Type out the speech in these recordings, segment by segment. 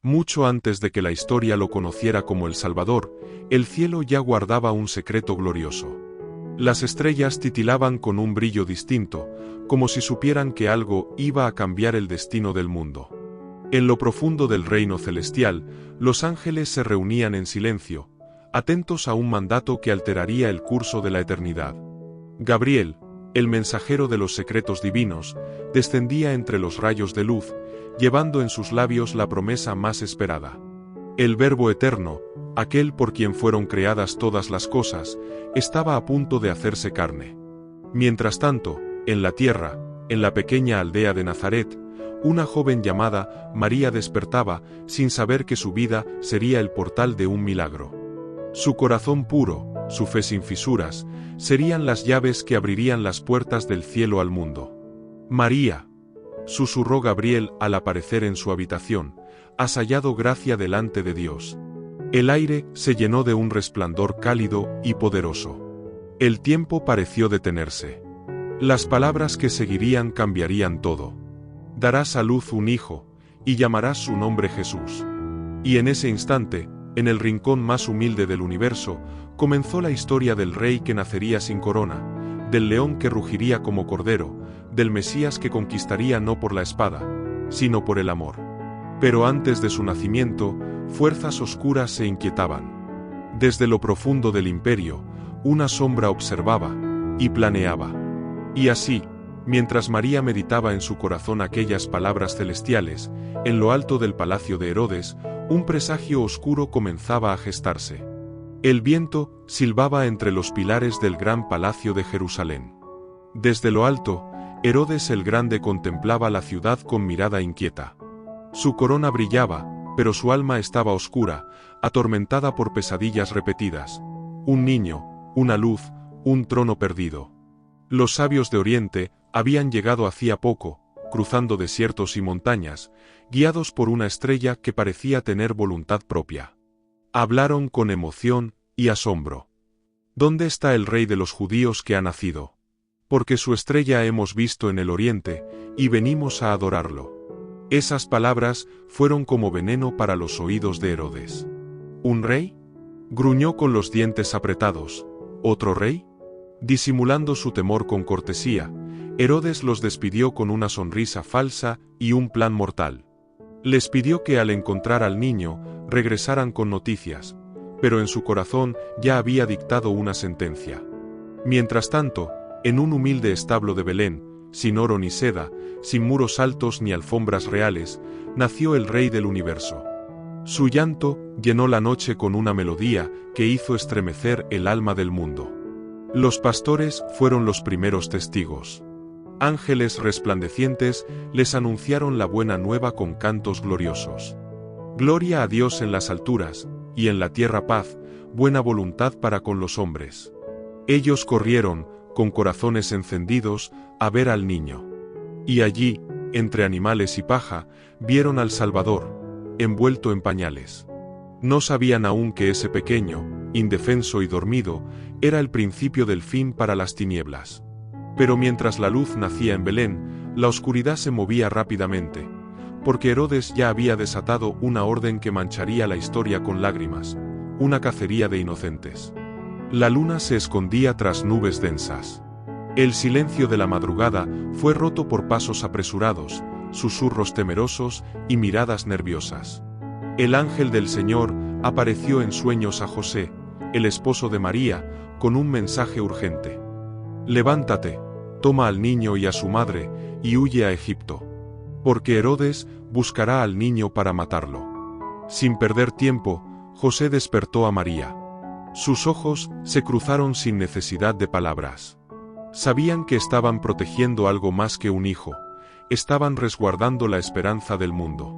Mucho antes de que la historia lo conociera como el Salvador, el cielo ya guardaba un secreto glorioso. Las estrellas titilaban con un brillo distinto, como si supieran que algo iba a cambiar el destino del mundo. En lo profundo del reino celestial, los ángeles se reunían en silencio, atentos a un mandato que alteraría el curso de la eternidad. Gabriel, el mensajero de los secretos divinos, descendía entre los rayos de luz, llevando en sus labios la promesa más esperada. El Verbo eterno, aquel por quien fueron creadas todas las cosas, estaba a punto de hacerse carne. Mientras tanto, en la tierra, en la pequeña aldea de Nazaret, una joven llamada María despertaba, sin saber que su vida sería el portal de un milagro. Su corazón puro, su fe sin fisuras, serían las llaves que abrirían las puertas del cielo al mundo. «María», susurró Gabriel al aparecer en su habitación, «has hallado gracia delante de Dios». El aire se llenó de un resplandor cálido y poderoso. El tiempo pareció detenerse. Las palabras que seguirían cambiarían todo. «Darás a luz un hijo, y llamarás su nombre Jesús». Y en ese instante, en el rincón más humilde del universo, comenzó la historia del rey que nacería sin corona, del león que rugiría como cordero, del Mesías que conquistaría no por la espada, sino por el amor. Pero antes de su nacimiento, fuerzas oscuras se inquietaban. Desde lo profundo del imperio, una sombra observaba y planeaba. Y así, mientras María meditaba en su corazón aquellas palabras celestiales, en lo alto del palacio de Herodes, un presagio oscuro comenzaba a gestarse. El viento silbaba entre los pilares del gran palacio de Jerusalén. Desde lo alto, Herodes el Grande contemplaba la ciudad con mirada inquieta. Su corona brillaba, pero su alma estaba oscura, atormentada por pesadillas repetidas. Un niño, una luz, un trono perdido. Los sabios de Oriente habían llegado hacía poco, cruzando desiertos y montañas, guiados por una estrella que parecía tener voluntad propia. Hablaron con emoción y asombro. ¿Dónde está el rey de los judíos que ha nacido? Porque su estrella hemos visto en el oriente, y venimos a adorarlo. Esas palabras fueron como veneno para los oídos de Herodes. ¿Un rey?, gruñó con los dientes apretados. ¿Otro rey? Disimulando su temor con cortesía, Herodes los despidió con una sonrisa falsa y un plan mortal. Les pidió que al encontrar al niño, regresaran con noticias, pero en su corazón ya había dictado una sentencia. Mientras tanto, en un humilde establo de Belén, sin oro ni seda, sin muros altos ni alfombras reales, nació el Rey del Universo. Su llanto llenó la noche con una melodía que hizo estremecer el alma del mundo. Los pastores fueron los primeros testigos. Ángeles resplandecientes les anunciaron la buena nueva con cantos gloriosos. Gloria a Dios en las alturas, y en la tierra paz, buena voluntad para con los hombres. Ellos corrieron, con corazones encendidos, a ver al niño. Y allí, entre animales y paja, vieron al Salvador, envuelto en pañales. No sabían aún que ese pequeño, indefenso y dormido, era el principio del fin para las tinieblas. Pero mientras la luz nacía en Belén, la oscuridad se movía rápidamente, porque Herodes ya había desatado una orden que mancharía la historia con lágrimas, una cacería de inocentes. La luna se escondía tras nubes densas. El silencio de la madrugada fue roto por pasos apresurados, susurros temerosos y miradas nerviosas. El ángel del Señor apareció en sueños a José, el esposo de María, con un mensaje urgente. «Levántate, toma al niño y a su madre, y huye a Egipto. Porque Herodes buscará al niño para matarlo». Sin perder tiempo, José despertó a María. Sus ojos se cruzaron sin necesidad de palabras. Sabían que estaban protegiendo algo más que un hijo, estaban resguardando la esperanza del mundo.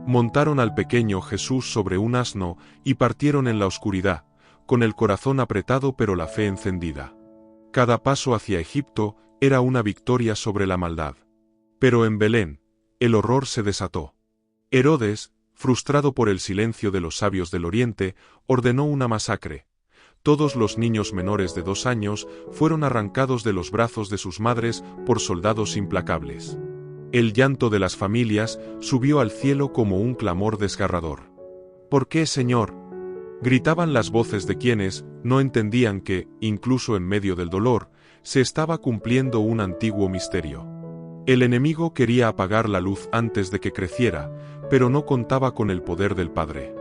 Montaron al pequeño Jesús sobre un asno y partieron en la oscuridad, con el corazón apretado pero la fe encendida. Cada paso hacia Egipto era una victoria sobre la maldad. Pero en Belén, el horror se desató. Herodes, frustrado por el silencio de los sabios del Oriente, ordenó una masacre. Todos los niños menores de 2 años fueron arrancados de los brazos de sus madres por soldados implacables. El llanto de las familias subió al cielo como un clamor desgarrador. ¿Por qué, Señor? Gritaban las voces de quienes no entendían que, incluso en medio del dolor, se estaba cumpliendo un antiguo misterio. El enemigo quería apagar la luz antes de que creciera, pero no contaba con el poder del Padre.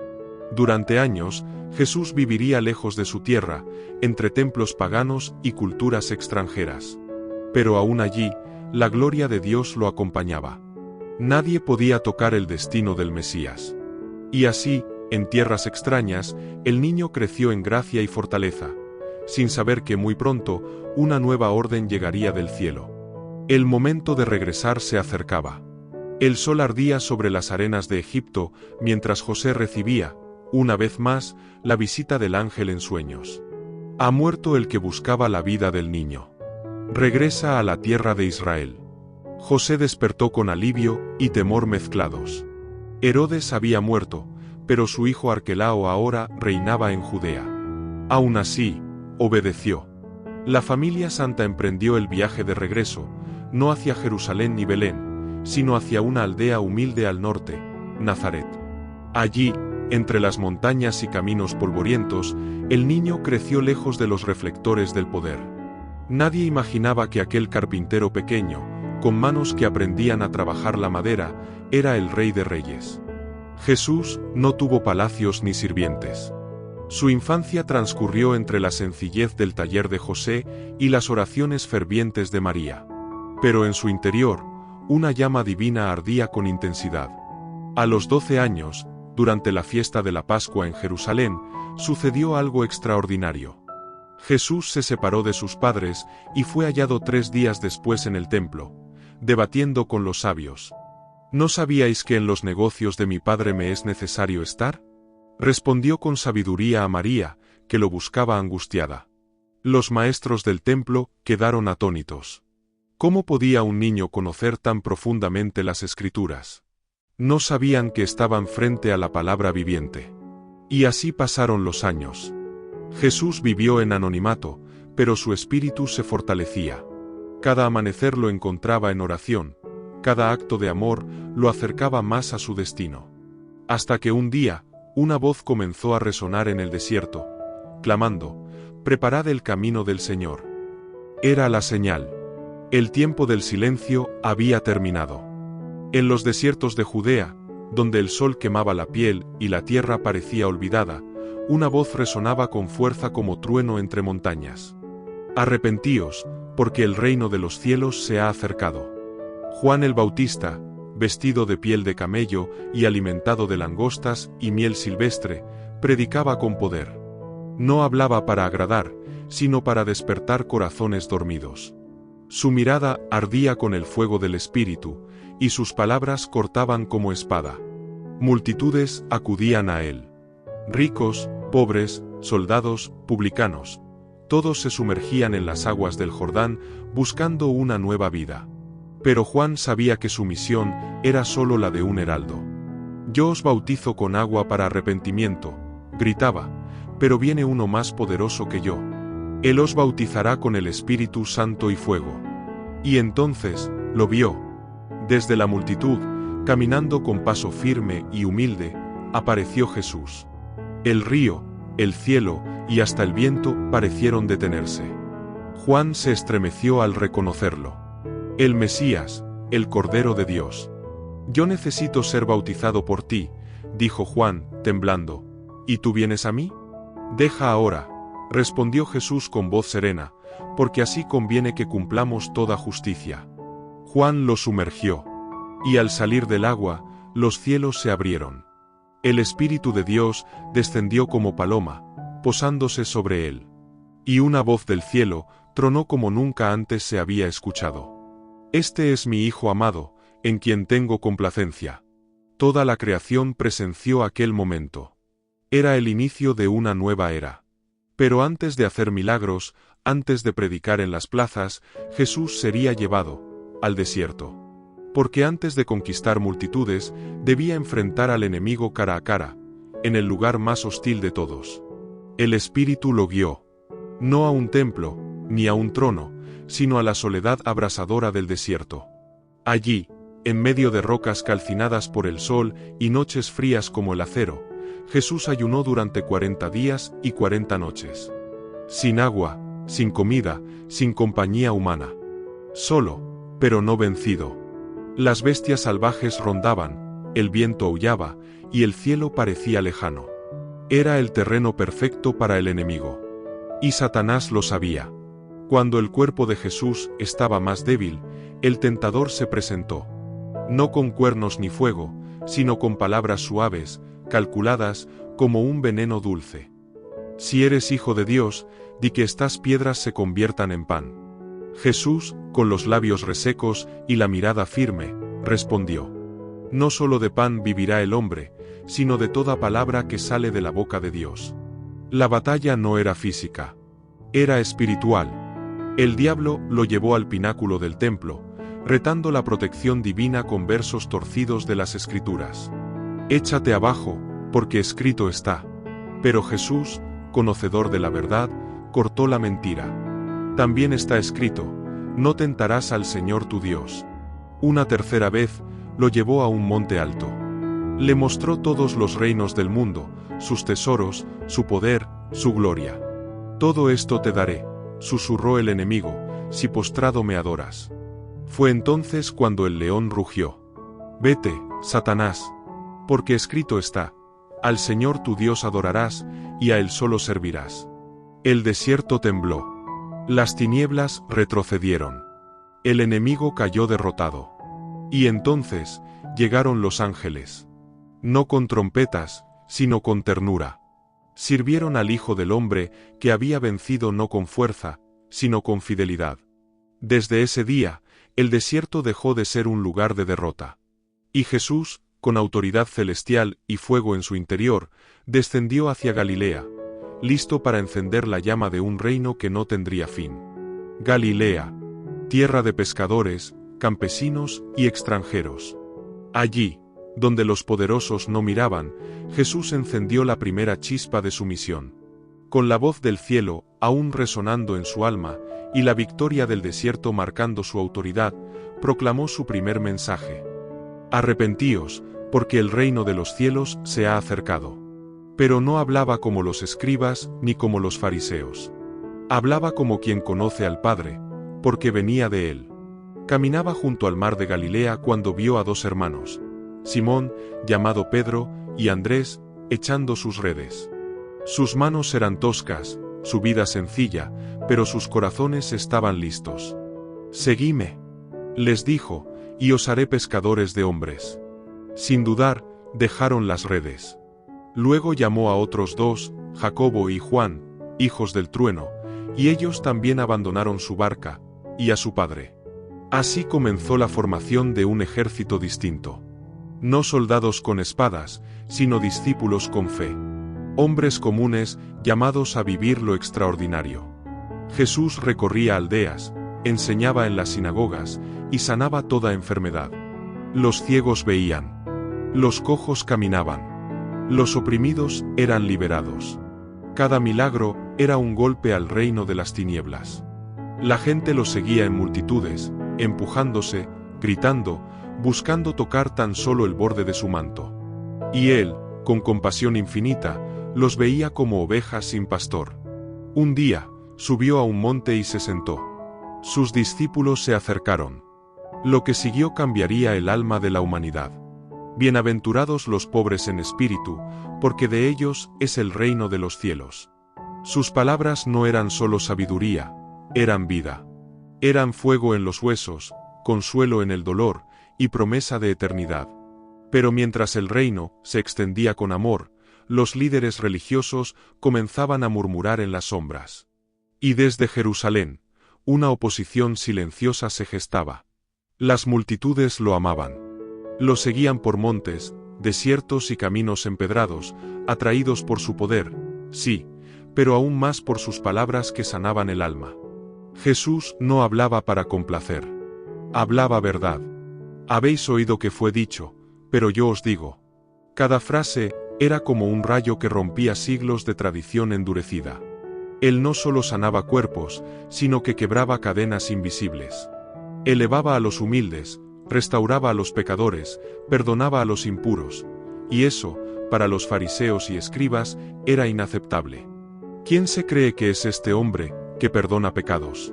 Durante años, Jesús viviría lejos de su tierra, entre templos paganos y culturas extranjeras. Pero aún allí, la gloria de Dios lo acompañaba. Nadie podía tocar el destino del Mesías. Y así, en tierras extrañas, el niño creció en gracia y fortaleza, sin saber que muy pronto, una nueva orden llegaría del cielo. El momento de regresar se acercaba. El sol ardía sobre las arenas de Egipto, mientras José recibía, una vez más, la visita del ángel en sueños. Ha muerto el que buscaba la vida del niño. Regresa a la tierra de Israel. José despertó con alivio y temor mezclados. Herodes había muerto, pero su hijo Arquelao ahora reinaba en Judea. Aún así, obedeció. La familia santa emprendió el viaje de regreso, no hacia Jerusalén ni Belén, sino hacia una aldea humilde al norte, Nazaret. Allí, entre las montañas y caminos polvorientos, el niño creció lejos de los reflectores del poder. Nadie imaginaba que aquel carpintero pequeño, con manos que aprendían a trabajar la madera, era el Rey de Reyes. Jesús no tuvo palacios ni sirvientes. Su infancia transcurrió entre la sencillez del taller de José y las oraciones fervientes de María. Pero en su interior, una llama divina ardía con intensidad. A los 12 años, durante la fiesta de la Pascua en Jerusalén, sucedió algo extraordinario. Jesús se separó de sus padres y fue hallado 3 días después en el templo, debatiendo con los sabios. ¿No sabíais que en los negocios de mi Padre me es necesario estar? Respondió con sabiduría a María, que lo buscaba angustiada. Los maestros del templo quedaron atónitos. ¿Cómo podía un niño conocer tan profundamente las Escrituras? No sabían que estaban frente a la palabra viviente. Y así pasaron los años. Jesús vivió en anonimato, pero su espíritu se fortalecía. Cada amanecer lo encontraba en oración, cada acto de amor lo acercaba más a su destino. Hasta que un día, una voz comenzó a resonar en el desierto, clamando: «Preparad el camino del Señor». Era la señal. El tiempo del silencio había terminado. En los desiertos de Judea, donde el sol quemaba la piel y la tierra parecía olvidada, una voz resonaba con fuerza como trueno entre montañas. «Arrepentíos, porque el reino de los cielos se ha acercado». Juan el Bautista, vestido de piel de camello y alimentado de langostas y miel silvestre, predicaba con poder. No hablaba para agradar, sino para despertar corazones dormidos. Su mirada ardía con el fuego del Espíritu, y sus palabras cortaban como espada. Multitudes acudían a él. Ricos, pobres, soldados, publicanos. Todos se sumergían en las aguas del Jordán, buscando una nueva vida. Pero Juan sabía que su misión era solo la de un heraldo. «Yo os bautizo con agua para arrepentimiento», gritaba, «pero viene uno más poderoso que yo. Él os bautizará con el Espíritu Santo y fuego». Y entonces, lo vio. Desde la multitud, caminando con paso firme y humilde, apareció Jesús. El río, el cielo y hasta el viento parecieron detenerse. Juan se estremeció al reconocerlo. El Mesías, el Cordero de Dios. «Yo necesito ser bautizado por ti», dijo Juan, temblando. «¿Y tú vienes a mí?» «Deja ahora», respondió Jesús con voz serena, «porque así conviene que cumplamos toda justicia». Juan lo sumergió. Y al salir del agua, los cielos se abrieron. El Espíritu de Dios descendió como paloma, posándose sobre él. Y una voz del cielo tronó como nunca antes se había escuchado. «Este es mi Hijo amado, en quien tengo complacencia». Toda la creación presenció aquel momento. Era el inicio de una nueva era. Pero antes de hacer milagros, antes de predicar en las plazas, Jesús sería llevado al desierto. Porque antes de conquistar multitudes, debía enfrentar al enemigo cara a cara, en el lugar más hostil de todos. El Espíritu lo guió. No a un templo, ni a un trono, sino a la soledad abrasadora del desierto. Allí, En medio de rocas calcinadas por el sol y noches frías como el acero, Jesús ayunó durante 40 días y 40 noches. Sin agua, sin comida, sin compañía humana. Solo, pero no vencido. Las bestias salvajes rondaban, el viento aullaba, y el cielo parecía lejano. Era el terreno perfecto para el enemigo. Y Satanás lo sabía. Cuando el cuerpo de Jesús estaba más débil, el tentador se presentó. No con cuernos ni fuego, sino con palabras suaves, calculadas, como un veneno dulce. Si eres hijo de Dios, di que estas piedras se conviertan en pan. Jesús, con los labios resecos y la mirada firme, respondió: No solo de pan vivirá el hombre, sino de toda palabra que sale de la boca de Dios. La batalla no era física. Era espiritual. El diablo lo llevó al pináculo del templo, retando la protección divina con versos torcidos de las Escrituras. Échate abajo, porque escrito está. Pero Jesús, conocedor de la verdad, cortó la mentira. También está escrito: no tentarás al Señor tu Dios. Una tercera vez, lo llevó a un monte alto. Le mostró todos los reinos del mundo, sus tesoros, su poder, su gloria. Todo esto te daré, susurró el enemigo, si postrado me adoras. Fue entonces cuando el león rugió: Vete, Satanás, porque escrito está: al Señor tu Dios adorarás, y a Él solo servirás. El desierto tembló. Las tinieblas retrocedieron. El enemigo cayó derrotado. Y entonces llegaron los ángeles. No con trompetas, sino con ternura. Sirvieron al Hijo del Hombre, que había vencido no con fuerza, sino con fidelidad. Desde ese día, el desierto dejó de ser un lugar de derrota. Y Jesús, con autoridad celestial y fuego en su interior, descendió hacia Galilea, listo para encender la llama de un reino que no tendría fin. Galilea, tierra de pescadores, campesinos y extranjeros. Allí, donde los poderosos no miraban, Jesús encendió la primera chispa de su misión. Con la voz del cielo aún resonando en su alma, y la victoria del desierto marcando su autoridad, proclamó su primer mensaje: Arrepentíos, porque el reino de los cielos se ha acercado. Pero no hablaba como los escribas ni como los fariseos. Hablaba como quien conoce al Padre, porque venía de él. Caminaba junto al mar de Galilea cuando vio a dos hermanos, Simón, llamado Pedro, y Andrés, echando sus redes. Sus manos eran toscas, su vida sencilla, pero sus corazones estaban listos. Seguidme, les dijo, y os haré pescadores de hombres. Sin dudar, dejaron las redes. Luego llamó a otros dos, Jacobo y Juan, hijos del trueno, y ellos también abandonaron su barca, y a su padre. Así comenzó la formación de un ejército distinto. No soldados con espadas, sino discípulos con fe. Hombres comunes, llamados a vivir lo extraordinario. Jesús recorría aldeas, enseñaba en las sinagogas, y sanaba toda enfermedad. Los ciegos veían. Los cojos caminaban. Los oprimidos eran liberados. Cada milagro era un golpe al reino de las tinieblas. La gente lo seguía en multitudes, empujándose, gritando, buscando tocar tan solo el borde de su manto. Y él, con compasión infinita, los veía como ovejas sin pastor. Un día, subió a un monte y se sentó. Sus discípulos se acercaron. Lo que siguió cambiaría el alma de la humanidad. Bienaventurados los pobres en espíritu, porque de ellos es el reino de los cielos. Sus palabras no eran solo sabiduría, eran vida. Eran fuego en los huesos, consuelo en el dolor, y promesa de eternidad. Pero mientras el reino se extendía con amor, los líderes religiosos comenzaban a murmurar en las sombras. Y desde Jerusalén, una oposición silenciosa se gestaba. Las multitudes lo amaban. Lo seguían por montes, desiertos y caminos empedrados, atraídos por su poder, sí, pero aún más por sus palabras que sanaban el alma. Jesús no hablaba para complacer. Hablaba verdad. Habéis oído que fue dicho, pero yo os digo. Cada frase era como un rayo que rompía siglos de tradición endurecida. Él no solo sanaba cuerpos, sino que quebraba cadenas invisibles. Elevaba a los humildes, Restauraba a los pecadores, perdonaba a los impuros, y eso, para los fariseos y escribas, era inaceptable. ¿Quién se cree que es este hombre, que perdona pecados?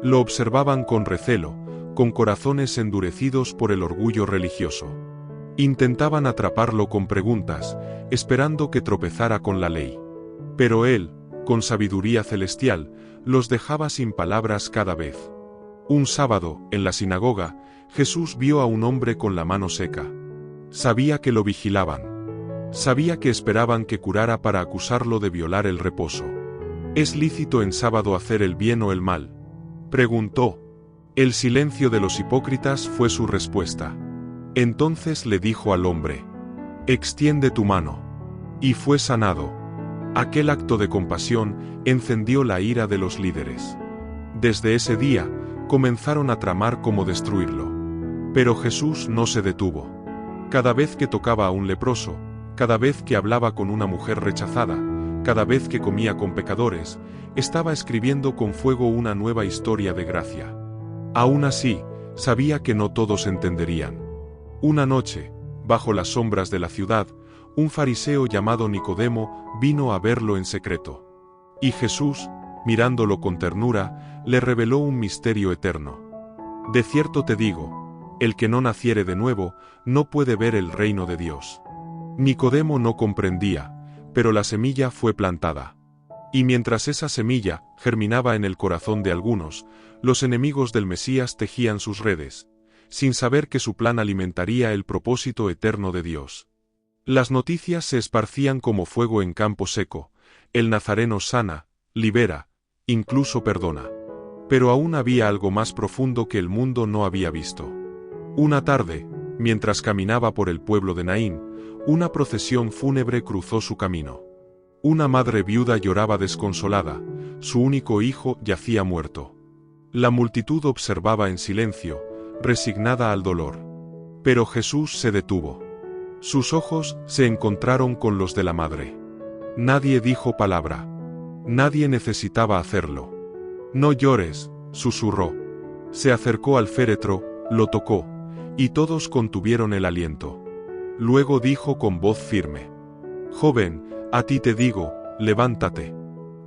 Lo observaban con recelo, con corazones endurecidos por el orgullo religioso. Intentaban atraparlo con preguntas, esperando que tropezara con la ley. Pero él, con sabiduría celestial, los dejaba sin palabras cada vez. Un sábado, en la sinagoga, Jesús vio a un hombre con la mano seca. Sabía que lo vigilaban. Sabía que esperaban que curara para acusarlo de violar el reposo. ¿Es lícito en sábado hacer el bien o el mal?, preguntó. El silencio de los hipócritas fue su respuesta. Entonces le dijo al hombre: extiende tu mano. Y fue sanado. Aquel acto de compasión encendió la ira de los líderes. Desde ese día, comenzaron a tramar cómo destruirlo. Pero Jesús no se detuvo. Cada vez que tocaba a un leproso, cada vez que hablaba con una mujer rechazada, cada vez que comía con pecadores, estaba escribiendo con fuego una nueva historia de gracia. Aún así, sabía que no todos entenderían. Una noche, bajo las sombras de la ciudad, un fariseo llamado Nicodemo vino a verlo en secreto. Y Jesús, mirándolo con ternura, le reveló un misterio eterno. De cierto te digo, el que no naciere de nuevo, no puede ver el reino de Dios. Nicodemo no comprendía, pero la semilla fue plantada. Y mientras esa semilla germinaba en el corazón de algunos, los enemigos del Mesías tejían sus redes, sin saber que su plan alimentaría el propósito eterno de Dios. Las noticias se esparcían como fuego en campo seco: el Nazareno sana, libera, incluso perdona. Pero aún había algo más profundo que el mundo no había visto. Una tarde, mientras caminaba por el pueblo de Naín, una procesión fúnebre cruzó su camino. Una madre viuda lloraba desconsolada, su único hijo yacía muerto. La multitud observaba en silencio, resignada al dolor. Pero Jesús se detuvo. Sus ojos se encontraron con los de la madre. Nadie dijo palabra. Nadie necesitaba hacerlo. No llores, susurró. Se acercó al féretro, lo tocó, y todos contuvieron el aliento. Luego dijo con voz firme: joven, a ti te digo, levántate.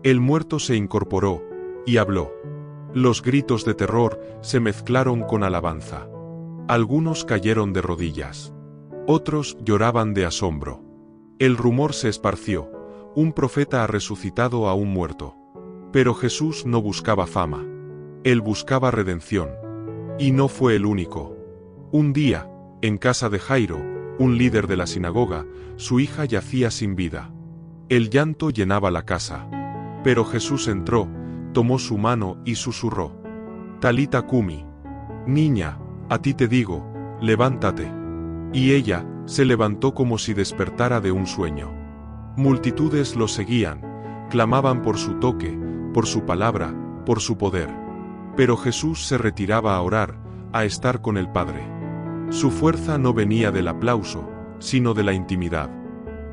El muerto se incorporó, y habló. Los gritos de terror se mezclaron con alabanza. Algunos cayeron de rodillas. Otros lloraban de asombro. El rumor se esparció: un profeta ha resucitado a un muerto. Pero Jesús no buscaba fama. Él buscaba redención. Y no fue el único. Un día, en casa de Jairo, un líder de la sinagoga, su hija yacía sin vida. El llanto llenaba la casa. Pero Jesús entró, tomó su mano y susurró: Talita cumi. Niña, a ti te digo, levántate. Y ella se levantó como si despertara de un sueño. Multitudes lo seguían, clamaban por su toque, por su palabra, por su poder. Pero Jesús se retiraba a orar, a estar con el Padre. Su fuerza no venía del aplauso, sino de la intimidad.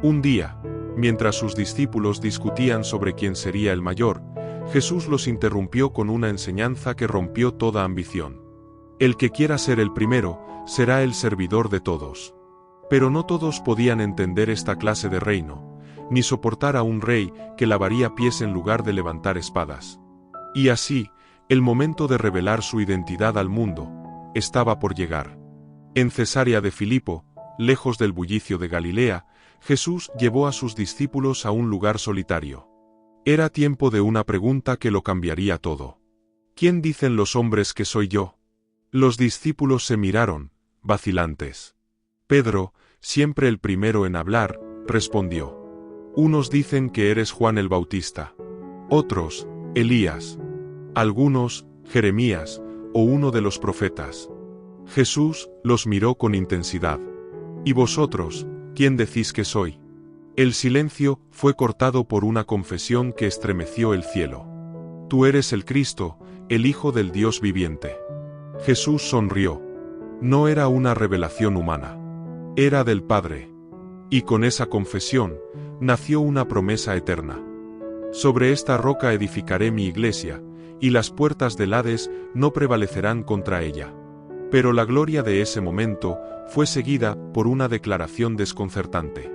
Un día, mientras sus discípulos discutían sobre quién sería el mayor, Jesús los interrumpió con una enseñanza que rompió toda ambición. El que quiera ser el primero, será el servidor de todos. Pero no todos podían entender esta clase de reino, ni soportar a un rey que lavaría pies en lugar de levantar espadas. Y así, el momento de revelar su identidad al mundo estaba por llegar. En Cesarea de Filipo, lejos del bullicio de Galilea, Jesús llevó a sus discípulos a un lugar solitario. Era tiempo de una pregunta que lo cambiaría todo. ¿Quién dicen los hombres que soy yo? Los discípulos se miraron, vacilantes. Pedro, siempre el primero en hablar, respondió: unos dicen que eres Juan el Bautista. Otros, Elías. Algunos, Jeremías, o uno de los profetas. Jesús los miró con intensidad. ¿Y vosotros, quién decís que soy? El silencio fue cortado por una confesión que estremeció el cielo. Tú eres el Cristo, el Hijo del Dios viviente. Jesús sonrió. No era una revelación humana. Era del Padre. Y con esa confesión, nació una promesa eterna. Sobre esta roca edificaré mi iglesia, y las puertas del Hades no prevalecerán contra ella. Pero la gloria de ese momento fue seguida por una declaración desconcertante.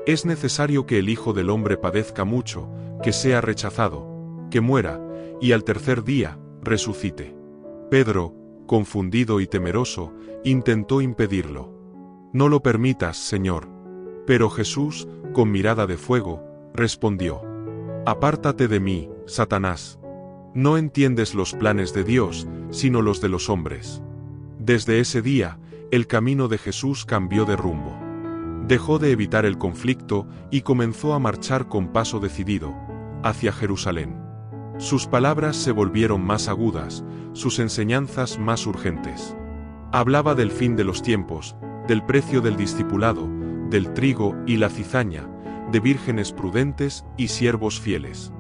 Es necesario que el Hijo del Hombre padezca mucho, que sea rechazado, que muera, y al tercer día, resucite. Pedro, confundido y temeroso, intentó impedirlo. No lo permitas, Señor. Pero Jesús, con mirada de fuego, respondió: Apártate de mí, Satanás. No entiendes los planes de Dios, sino los de los hombres. Desde ese día, el camino de Jesús cambió de rumbo. Dejó de evitar el conflicto y comenzó a marchar con paso decidido, hacia Jerusalén. Sus palabras se volvieron más agudas, sus enseñanzas más urgentes. Hablaba del fin de los tiempos, del precio del discipulado, del trigo y la cizaña, de vírgenes prudentes y siervos fieles.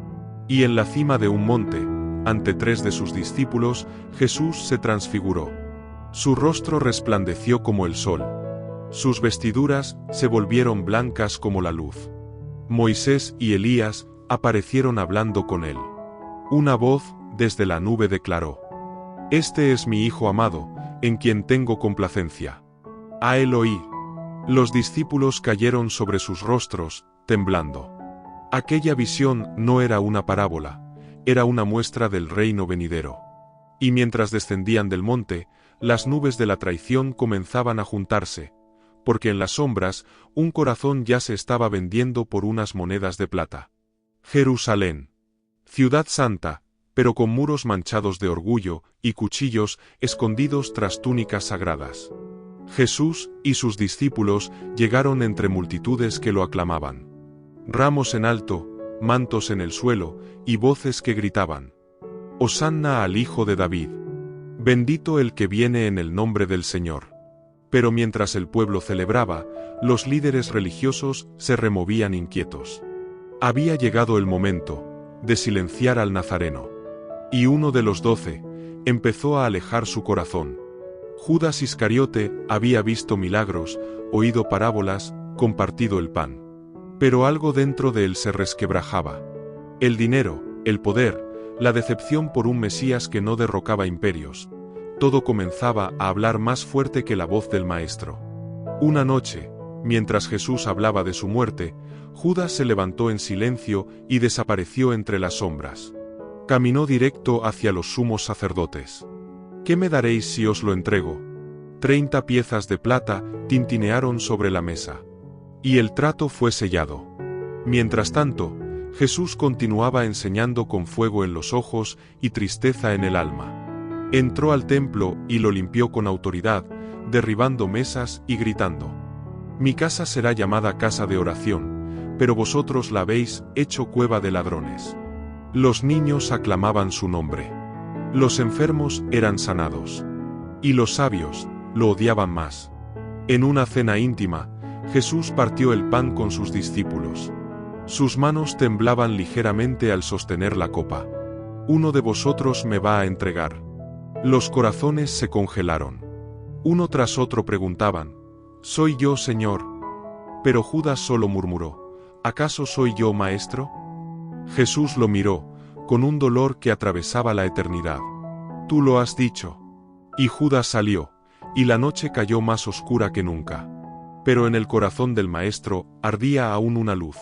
Y en la cima de un monte, ante 3 de sus discípulos, Jesús se transfiguró. Su rostro resplandeció como el sol. Sus vestiduras se volvieron blancas como la luz. Moisés y Elías aparecieron hablando con él. Una voz desde la nube declaró: Este es mi Hijo amado, en quien tengo complacencia. A él oíd. Los discípulos cayeron sobre sus rostros, temblando. Aquella visión no era una parábola, era una muestra del reino venidero. Y mientras descendían del monte, las nubes de la traición comenzaban a juntarse, porque en las sombras un corazón ya se estaba vendiendo por unas monedas de plata. Jerusalén. Ciudad santa, pero con muros manchados de orgullo y cuchillos escondidos tras túnicas sagradas. Jesús y sus discípulos llegaron entre multitudes que lo aclamaban. Ramos en alto, mantos en el suelo, y voces que gritaban: Hosanna al Hijo de David. Bendito el que viene en el nombre del Señor. Pero mientras el pueblo celebraba, los líderes religiosos se removían inquietos. Había llegado el momento de silenciar al Nazareno. Y uno de los 12 empezó a alejar su corazón. Judas Iscariote había visto milagros, oído parábolas, compartido el pan. Pero algo dentro de él se resquebrajaba. El dinero, el poder, la decepción por un Mesías que no derrocaba imperios. Todo comenzaba a hablar más fuerte que la voz del Maestro. Una noche, mientras Jesús hablaba de su muerte, Judas se levantó en silencio y desapareció entre las sombras. Caminó directo hacia los sumos sacerdotes. ¿Qué me daréis si os lo entrego? 30 piezas de plata tintinearon sobre la mesa. Y el trato fue sellado. Mientras tanto, Jesús continuaba enseñando con fuego en los ojos y tristeza en el alma. Entró al templo y lo limpió con autoridad, derribando mesas y gritando: Mi casa será llamada casa de oración, pero vosotros la habéis hecho cueva de ladrones. Los niños aclamaban su nombre. Los enfermos eran sanados. Y los sabios lo odiaban más. En una cena íntima, Jesús partió el pan con sus discípulos. Sus manos temblaban ligeramente al sostener la copa. Uno de vosotros me va a entregar. Los corazones se congelaron. Uno tras otro preguntaban: ¿Soy yo, Señor? Pero Judas solo murmuró: ¿Acaso soy yo, Maestro? Jesús lo miró, con un dolor que atravesaba la eternidad. Tú lo has dicho. Y Judas salió, y la noche cayó más oscura que nunca. Pero en el corazón del Maestro ardía aún una luz.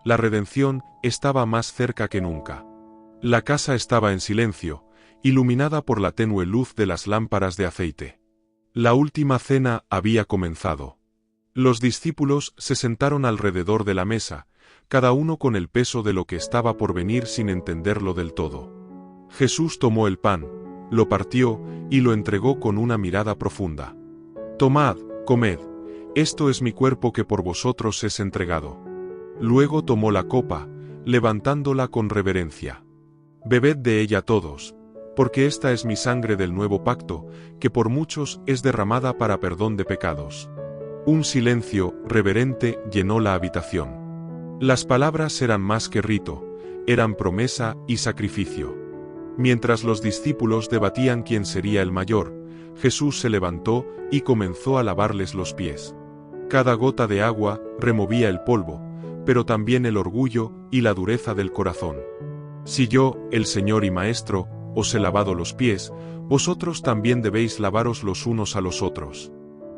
La redención estaba más cerca que nunca. La casa estaba en silencio, iluminada por la tenue luz de las lámparas de aceite. La última cena había comenzado. Los discípulos se sentaron alrededor de la mesa, cada uno con el peso de lo que estaba por venir sin entenderlo del todo. Jesús tomó el pan, lo partió y lo entregó con una mirada profunda. Tomad, comed, esto es mi cuerpo que por vosotros es entregado. Luego tomó la copa, levantándola con reverencia. Bebed de ella todos, porque esta es mi sangre del nuevo pacto, que por muchos es derramada para perdón de pecados. Un silencio reverente llenó la habitación. Las palabras eran más que rito, eran promesa y sacrificio. Mientras los discípulos debatían quién sería el mayor, Jesús se levantó y comenzó a lavarles los pies. Cada gota de agua removía el polvo, pero también el orgullo y la dureza del corazón. Si yo, el Señor y Maestro, os he lavado los pies, vosotros también debéis lavaros los unos a los otros.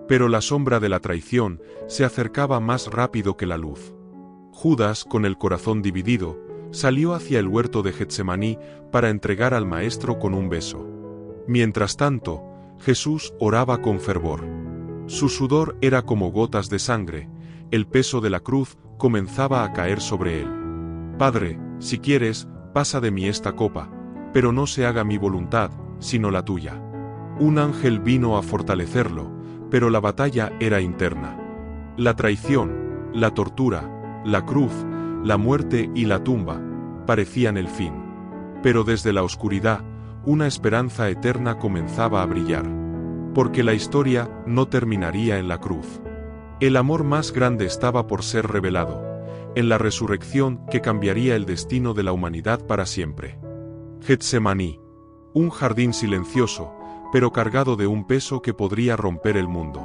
Pero la sombra de la traición se acercaba más rápido que la luz. Judas, con el corazón dividido, salió hacia el huerto de Getsemaní para entregar al Maestro con un beso. Mientras tanto, Jesús oraba con fervor. Su sudor era como gotas de sangre, el peso de la cruz comenzaba a caer sobre él. Padre, si quieres, pasa de mí esta copa, pero no se haga mi voluntad, sino la tuya. Un ángel vino a fortalecerlo, pero la batalla era interna. La traición, la tortura, la cruz, la muerte y la tumba parecían el fin. Pero desde la oscuridad, una esperanza eterna comenzaba a brillar. Porque la historia no terminaría en la cruz. El amor más grande estaba por ser revelado, en la resurrección que cambiaría el destino de la humanidad para siempre. Getsemaní. Un jardín silencioso, pero cargado de un peso que podría romper el mundo.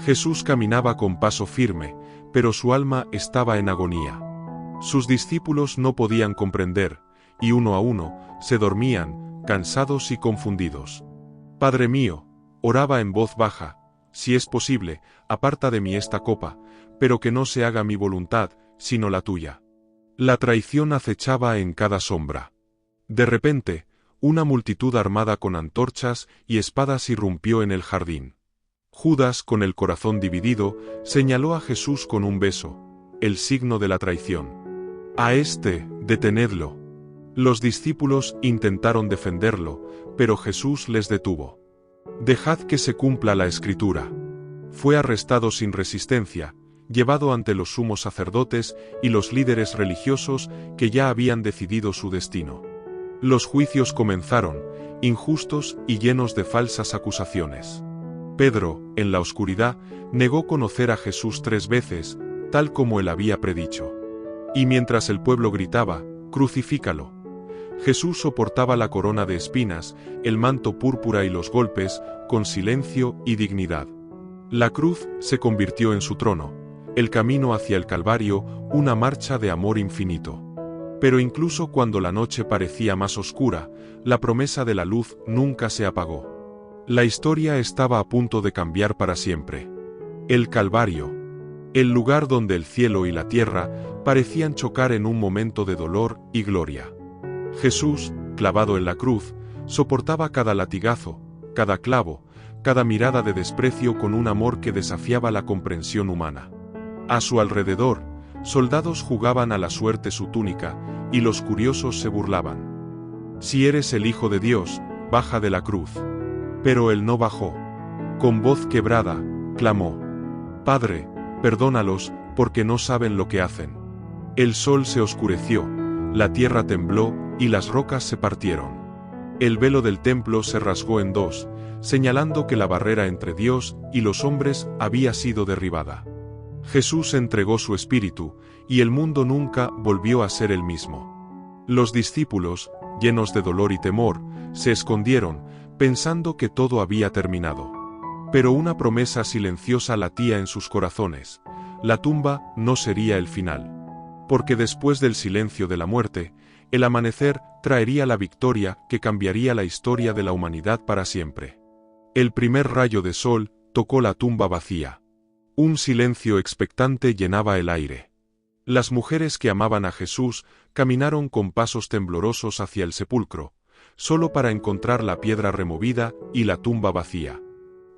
Jesús caminaba con paso firme, pero su alma estaba en agonía. Sus discípulos no podían comprender, y uno a uno, se dormían, cansados y confundidos. Padre mío, oraba en voz baja, si es posible, aparta de mí esta copa, pero que no se haga mi voluntad, sino la tuya. La traición acechaba en cada sombra. De repente, una multitud armada con antorchas y espadas irrumpió en el jardín. Judas, con el corazón dividido, señaló a Jesús con un beso, el signo de la traición. A este, detenedlo. Los discípulos intentaron defenderlo, pero Jesús les detuvo. Dejad que se cumpla la Escritura. Fue arrestado sin resistencia, llevado ante los sumos sacerdotes y los líderes religiosos que ya habían decidido su destino. Los juicios comenzaron, injustos y llenos de falsas acusaciones. Pedro, en la oscuridad, negó conocer a Jesús 3 veces, tal como él había predicho. Y mientras el pueblo gritaba, «Crucifícalo», Jesús soportaba la corona de espinas, el manto púrpura y los golpes, con silencio y dignidad. La cruz se convirtió en su trono, el camino hacia el Calvario, una marcha de amor infinito. Pero incluso cuando la noche parecía más oscura, la promesa de la luz nunca se apagó. La historia estaba a punto de cambiar para siempre. El Calvario. El lugar donde el cielo y la tierra parecían chocar en un momento de dolor y gloria. Jesús, clavado en la cruz, soportaba cada latigazo, cada clavo, cada mirada de desprecio con un amor que desafiaba la comprensión humana. A su alrededor, soldados jugaban a la suerte su túnica, y los curiosos se burlaban. «Si eres el Hijo de Dios, baja de la cruz». Pero él no bajó. Con voz quebrada, clamó: «Padre, perdónalos, porque no saben lo que hacen». El sol se oscureció, la tierra tembló, y las rocas se partieron. El velo del templo se rasgó en dos, señalando que la barrera entre Dios y los hombres había sido derribada. Jesús entregó su espíritu, y el mundo nunca volvió a ser el mismo. Los discípulos, llenos de dolor y temor, se escondieron, pensando que todo había terminado. Pero una promesa silenciosa latía en sus corazones: la tumba no sería el final. Porque después del silencio de la muerte, el amanecer traería la victoria que cambiaría la historia de la humanidad para siempre. El primer rayo de sol tocó la tumba vacía. Un silencio expectante llenaba el aire. Las mujeres que amaban a Jesús caminaron con pasos temblorosos hacia el sepulcro, solo para encontrar la piedra removida y la tumba vacía.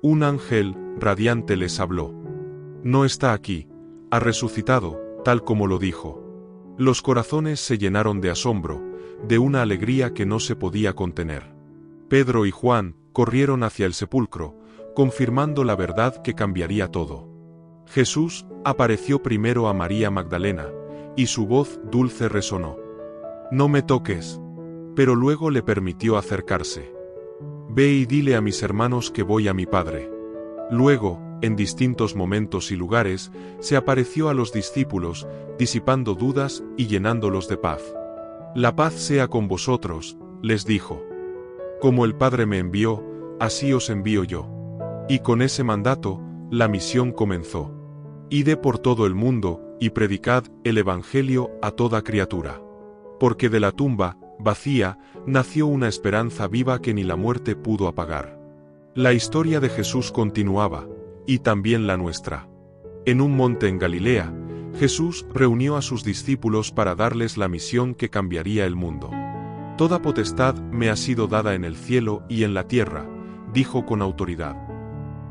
Un ángel radiante les habló. «No está aquí, ha resucitado, tal como lo dijo». Los corazones se llenaron de asombro, de una alegría que no se podía contener. Pedro y Juan corrieron hacia el sepulcro, confirmando la verdad que cambiaría todo. Jesús apareció primero a María Magdalena, y su voz dulce resonó: «No me toques». Pero luego le permitió acercarse. «Ve y dile a mis hermanos que voy a mi Padre». Luego, en distintos momentos y lugares, se apareció a los discípulos, disipando dudas y llenándolos de paz. «La paz sea con vosotros», les dijo. «Como el Padre me envió, así os envío yo». Y con ese mandato, la misión comenzó. «Id por todo el mundo, y predicad el Evangelio a toda criatura. Porque de la tumba vacía, nació una esperanza viva que ni la muerte pudo apagar. La historia de Jesús continuaba, y también la nuestra. En un monte en Galilea, Jesús reunió a sus discípulos para darles la misión que cambiaría el mundo. Toda potestad me ha sido dada en el cielo y en la tierra, dijo con autoridad.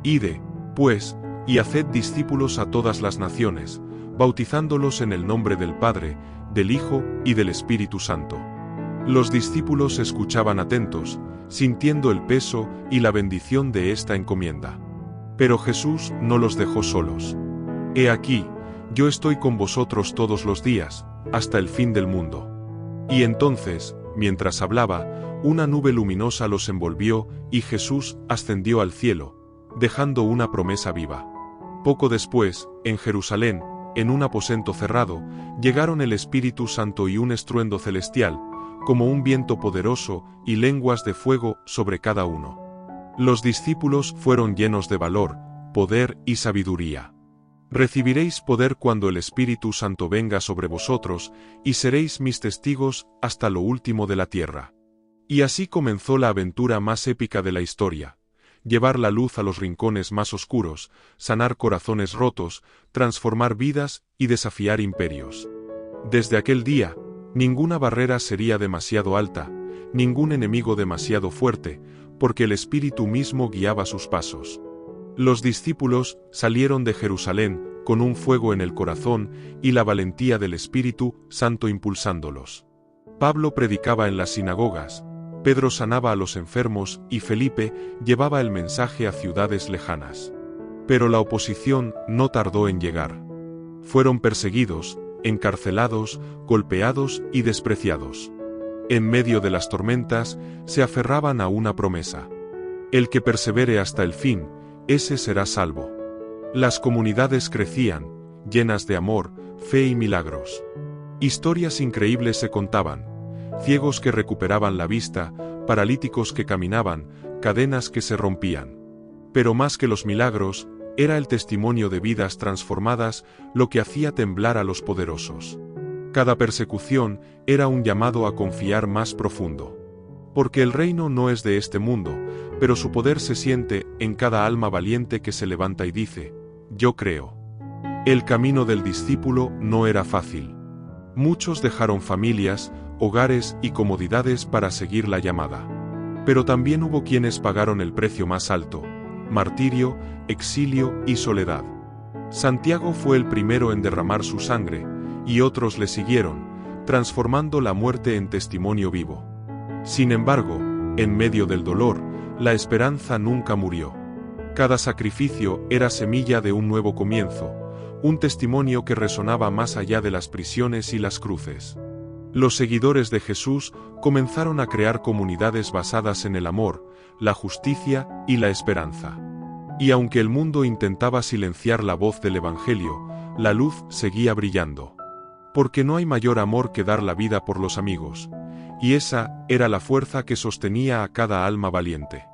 Ide, pues, y haced discípulos a todas las naciones, bautizándolos en el nombre del Padre, del Hijo y del Espíritu Santo. Los discípulos escuchaban atentos, sintiendo el peso y la bendición de esta encomienda. Pero Jesús no los dejó solos. He aquí, yo estoy con vosotros todos los días, hasta el fin del mundo. Y entonces, mientras hablaba, una nube luminosa los envolvió, y Jesús ascendió al cielo, dejando una promesa viva. Poco después, en Jerusalén, en un aposento cerrado, llegaron el Espíritu Santo y un estruendo celestial, como un viento poderoso, y lenguas de fuego sobre cada uno. Los discípulos fueron llenos de valor, poder y sabiduría. Recibiréis poder cuando el Espíritu Santo venga sobre vosotros, y seréis mis testigos hasta lo último de la tierra. Y así comenzó la aventura más épica de la historia: llevar la luz a los rincones más oscuros, sanar corazones rotos, transformar vidas y desafiar imperios. Desde aquel día, ninguna barrera sería demasiado alta, ningún enemigo demasiado fuerte, porque el Espíritu mismo guiaba sus pasos. Los discípulos salieron de Jerusalén con un fuego en el corazón y la valentía del Espíritu Santo impulsándolos. Pablo predicaba en las sinagogas, Pedro sanaba a los enfermos y Felipe llevaba el mensaje a ciudades lejanas. Pero la oposición no tardó en llegar. Fueron perseguidos, encarcelados, golpeados y despreciados. En medio de las tormentas, se aferraban a una promesa: el que persevere hasta el fin, ese será salvo. Las comunidades crecían, llenas de amor, fe y milagros. Historias increíbles se contaban: ciegos que recuperaban la vista, paralíticos que caminaban, cadenas que se rompían. Pero más que los milagros, era el testimonio de vidas transformadas lo que hacía temblar a los poderosos. Cada persecución era un llamado a confiar más profundo. Porque el reino no es de este mundo, pero su poder se siente en cada alma valiente que se levanta y dice: yo creo. El camino del discípulo no era fácil. Muchos dejaron familias, hogares y comodidades para seguir la llamada. Pero también hubo quienes pagaron el precio más alto: martirio, exilio y soledad. Santiago fue el primero en derramar su sangre, y otros le siguieron, transformando la muerte en testimonio vivo. Sin embargo, en medio del dolor, la esperanza nunca murió. Cada sacrificio era semilla de un nuevo comienzo, un testimonio que resonaba más allá de las prisiones y las cruces. Los seguidores de Jesús comenzaron a crear comunidades basadas en el amor, la justicia y la esperanza. Y aunque el mundo intentaba silenciar la voz del Evangelio, la luz seguía brillando. Porque no hay mayor amor que dar la vida por los amigos. Y esa era la fuerza que sostenía a cada alma valiente.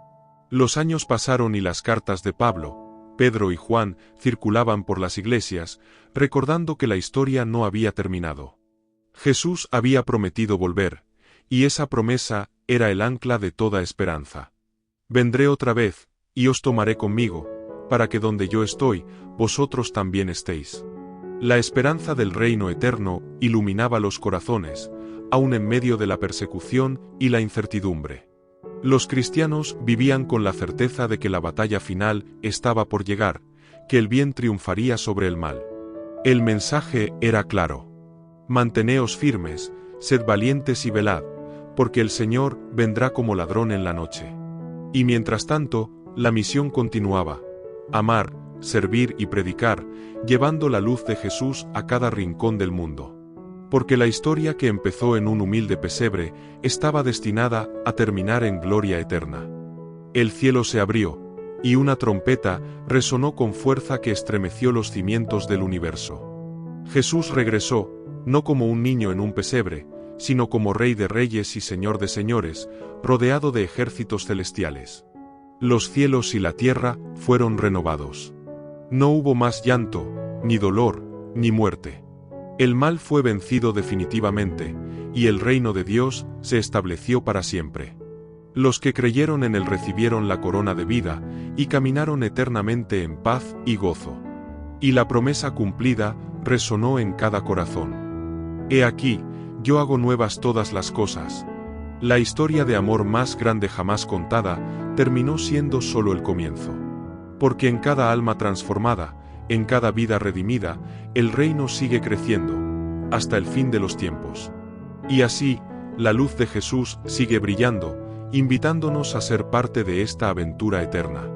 Los años pasaron y las cartas de Pablo, Pedro y Juan circulaban por las iglesias, recordando que la historia no había terminado. Jesús había prometido volver, y esa promesa era el ancla de toda esperanza. Vendré otra vez, y os tomaré conmigo, para que donde yo estoy, vosotros también estéis. La esperanza del reino eterno iluminaba los corazones, aun en medio de la persecución y la incertidumbre. Los cristianos vivían con la certeza de que la batalla final estaba por llegar, que el bien triunfaría sobre el mal. El mensaje era claro: manteneos firmes, sed valientes y velad, porque el Señor vendrá como ladrón en la noche. Y mientras tanto, la misión continuaba: amar, servir y predicar, llevando la luz de Jesús a cada rincón del mundo. Porque la historia que empezó en un humilde pesebre estaba destinada a terminar en gloria eterna. El cielo se abrió, y una trompeta resonó con fuerza que estremeció los cimientos del universo. Jesús regresó, no como un niño en un pesebre, sino como Rey de Reyes y Señor de Señores, rodeado de ejércitos celestiales. Los cielos y la tierra fueron renovados. No hubo más llanto, ni dolor, ni muerte. El mal fue vencido definitivamente, y el reino de Dios se estableció para siempre. Los que creyeron en él recibieron la corona de vida, y caminaron eternamente en paz y gozo. Y la promesa cumplida resonó en cada corazón. He aquí, yo hago nuevas todas las cosas. La historia de amor más grande jamás contada terminó siendo solo el comienzo. Porque en cada alma transformada, en cada vida redimida, el reino sigue creciendo, hasta el fin de los tiempos. Y así, la luz de Jesús sigue brillando, invitándonos a ser parte de esta aventura eterna.